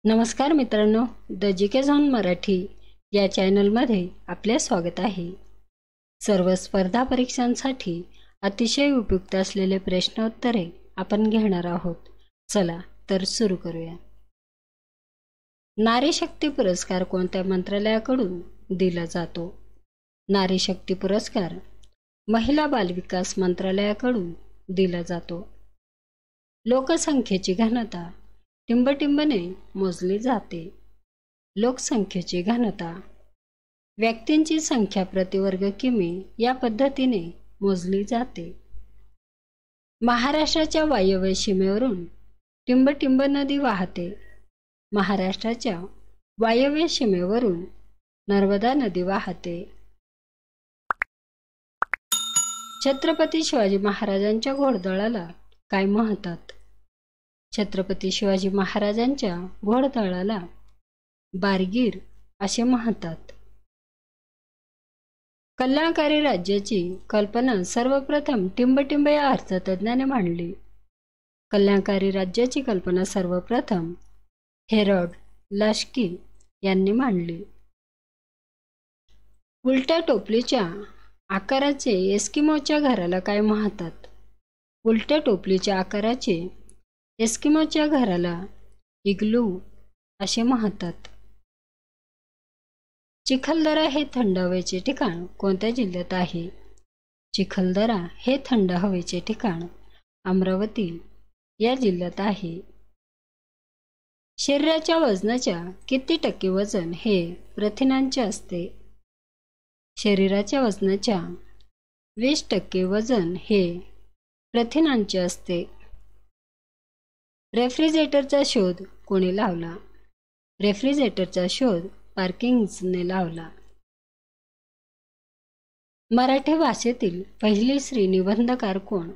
नमस्कार मित्रांनो, the GK zone Marathi या चॅनलमध्ये आपले स्वागत आहे। सर्व स्पर्धा परीक्षांसाठी अतिशय उपयुक्त असलेले प्रश्नोत्तरे आपण घेणार आहोत। चला तर सुरू करूया। नारी शक्ती पुरस्कार कोणत्या मंत्रालयाकडून दिला जातो? नारी शक्ती पुरस्कार महिला बाल विकास मंत्रालयाकडून दिला जातो। लोकसंख्येची घनता टिंबटिंबने मोजली जाते। लोकसंख्येची घनता व्यक्तींची संख्या प्रति वर्ग किमी या पद्धतीने मोजली जाते। महाराष्ट्राच्या वायव्य सीमेवरून टिंबटिंब नदी वाहते। महाराष्ट्राच्या वायव्य सीमेवरून नर्मदा नदी वाहते। छत्रपती शिवाजी महाराजांच्या घोडदळाला काय म्हणतात? छत्रपती शिवाजी महाराजांच्या घोडदळाला बारगीर असे म्हणतात। कल्याणकारी राज्याची कल्पना सर्वप्रथम टिंबटिंब या अर्थतज्ञाने मांडली। कल्याणकारी राज्याची कल्पना सर्वप्रथम हेरॉड लास्की यांनी मांडली। उलट्या टोपलीच्या आकाराचे एस्किमोच्या घराला काय म्हणतात? उलट्या टोपलीच्या आकाराचे एस्किमोच्या घराला इग्लू असे म्हणतात। चिखलदरा हे थंड हवेचे ठिकाण कोणत्या जिल्ह्यात आहे? चिखलदरा हे थंड हवेचे ठिकाण अमरावती या जिल्ह्यात आहे। शरीराच्या वजनाच्या किती टक्के वजन हे प्रथिनांचे असते? शरीराच्या वजनाच्या 20% वजन हे प्रथिनांचे असते। रेफ्रिजरेटरचा शोध कोणी लावला? रेफ्रिजरेटरचा शोध पार्किन्सनने लावला। मराठी भाषेतील पहिली स्त्री निबंधकार कोण?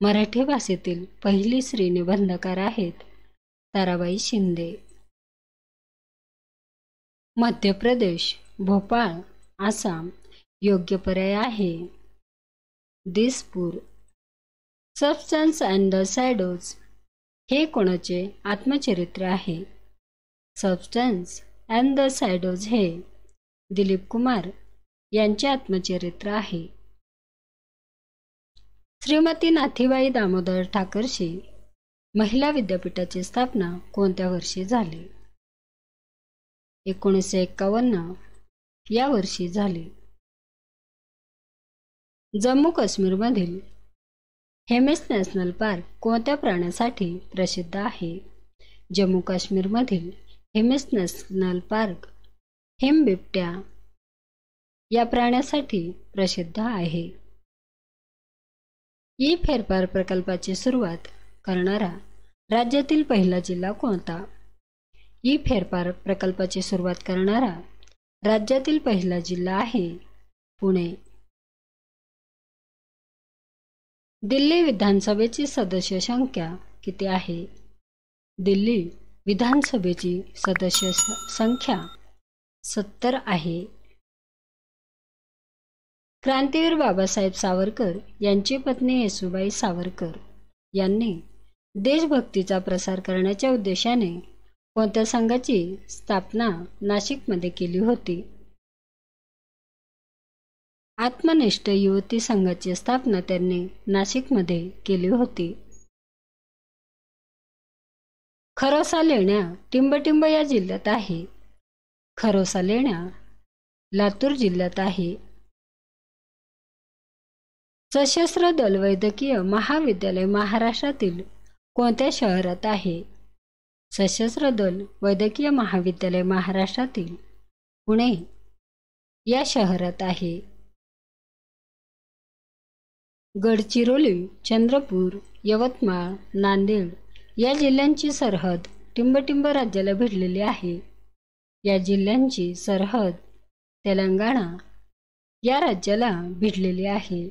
मराठी भाषेतील पहिली स्त्री निबंधकार आहेत ताराबाई शिंदे। मध्य प्रदेश, भोपाळ, आसाम योग्य पर्याय आहे Dispur. Substance and the shadows हे कोणाचे आत्मचरित्र आहे? सबस्टन्स अँड द शॅडोज हे दिलीप कुमार यांचे आत्मचरित्र आहे। श्रीमती नाथीबाई दामोदर ठाकरसी महिला विद्यापीठाची स्थापना कोणत्या वर्षी झाली? 1951 या वर्षी झाली। जम्मू काश्मीरमधील हेमिस नॅशनल पार्क कोणत्या प्राण्यासाठी प्रसिद्ध आहे? जम्मू काश्मीरमधील हेमिस नॅशनल पार्क हिमबिबट्या या प्राण्यासाठी प्रसिद्ध आहे। ई फेरफार प्रकल्पाची सुरुवात करणारा राज्यातील पहिला जिल्हा कोणता? ई फेरफार प्रकल्पाची सुरुवात करणारा राज्यातील पहिला जिल्हा आहे पुणे। दिल्ली विधानसभेची सदस्य संख्या किती आहे? दिल्ली विधानसभेची सदस्य संख्या 70 आहे। क्रांतीवीर बाबासाहेब सावरकर यांची पत्नी येसूबाई सावरकर यांनी देशभक्तीचा प्रसार करण्याच्या उद्देशाने कोणत्या संघाची स्थापना नाशिकमध्ये केली होती? आत्मनिष्ठ युवती संघाची स्थापना त्यांनी नाशिकमध्ये केली होती। खरोसा लेण्या टिंबटिंब या जिल्ह्यात आहे। खरोसा लेण्या लातूर जिल्ह्यात आहे। सशस्त्र दल वैद्यकीय महाविद्यालय महाराष्ट्रातील कोणत्या शहरात आहे? सशस्त्र दल वैद्यकीय महाविद्यालय महाराष्ट्रातील पुणे या शहरात आहे। गडचिरोली, चंद्रपूर, यवतमाळ, नांदेड या जिल्ह्यांची सरहद टिंबटिंब राज्याला भिडलेली आहे। या जिल्ह्यांची सरहद तेलंगणा या राज्याला भिडलेली आहे।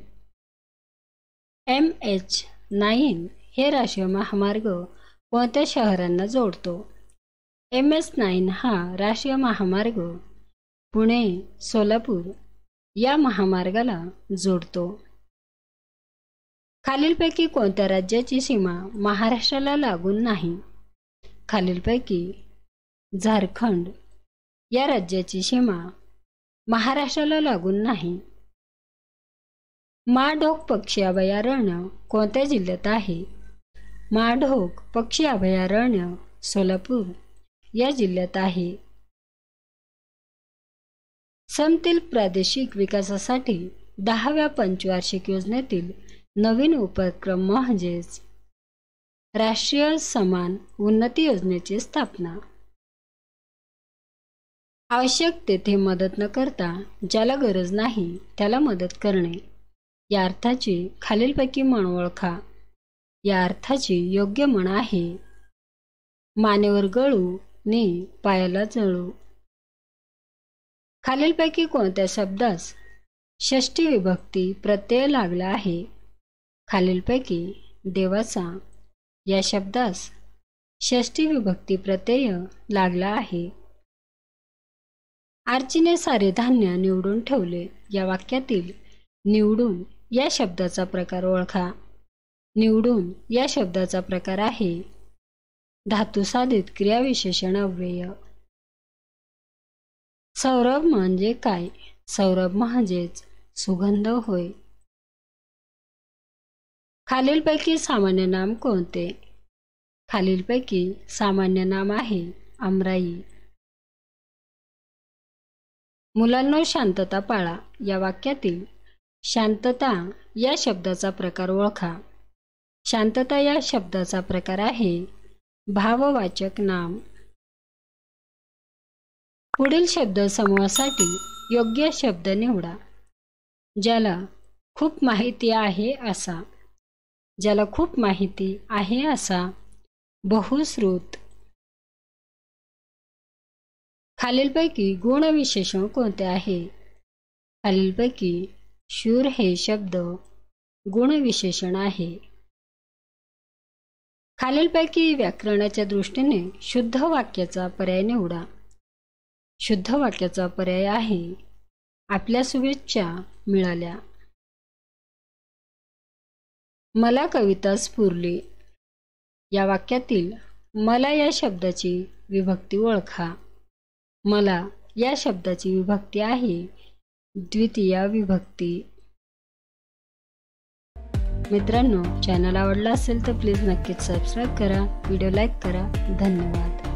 MH9 हे राष्ट्रीय महामार्ग कोणत्या शहरांना जोडतो? MS9 हा राष्ट्रीय महामार्ग पुणे सोलापूर या महामार्गाला जोडतो। खालीलपैकी कोणत्या राज्याची सीमा महाराष्ट्राला लागून नाही? खालीलपैकी झारखंड या राज्याची सीमा महाराष्ट्राला लागून नाही. माळढोक पक्षी अभयारण्य कोणत्या जिल्ह्यात आहे? माळढोक पक्षी अभयारण्य सोलापूर या जिल्ह्यात आहे. समतील प्रादेशिक विकासासाठी 10व्या पंचवार्षिक योजनेतील नवीन उपक्रम म्हणजेच राष्ट्रीय समान उन्नती योजनेची स्थापना. आवश्यक तेथे मदत न करता ज्याला गरज नाही त्याला मदत करणे या अर्थाची खालीलपैकी म्हण ओळखा. या अर्थाची योग्य म्हण आहे मानेवर गळू नि पायाला जळू. खालीलपैकी कोणत्या शब्दास षष्ठी विभक्ती प्रत्यय लागला आहे? खालीलपैकी देवाचा या शब्दास षष्ठी विभक्ती प्रत्यय लागला आहे. आर्चीने सारे धान्य निवडून ठेवले या वाक्यातील निवडून या शब्दाचा प्रकार ओळखा. निवडून या शब्दाचा प्रकार आहे धातुसाधित क्रियाविशेषण अव्यय. सौरभ म्हणजे काय? सौरभ म्हणजेच सुगंध होय. खालीलपैकी सामान्य नाम कोणते? खालीलपैकी सामान्य नाम आहे आमराई. मुलांनो शांतता पाळा या वाक्यातील शांतता या शब्दाचा प्रकार ओळखा. शांतता या शब्दाचा प्रकार आहे भाववाचक नाम. पुढील शब्द समूहासाठी योग्य शब्द निवडा. ज्याला खूप माहिती आहे असा. ज्याला खूप माहिती आहे असा. बहुश्रुत. खालीलपैकी गुणविशेषण कोणते आहे? खालीलपैकी शूर हे शब्द गुणविशेषण आहे. खालीलपैकी व्याकरणाच्या दृष्टीने शुद्ध वाक्याचा पर्याय निवडा. शुद्ध वाक्याचा पर्याय आहे आपल्या शुभेच्छा मिळाल्या. मला कविता स्फुरली या वाक्यातील मला या शब्दाची विभक्ती ओळखा. मला या शब्दाची विभक्ती आहे द्वितीया विभक्ती. मित्रांनो चॅनल आवडला असेल तर प्लीज नक्कीच सबस्क्राईब करा, व्हिडिओ लाईक करा. धन्यवाद.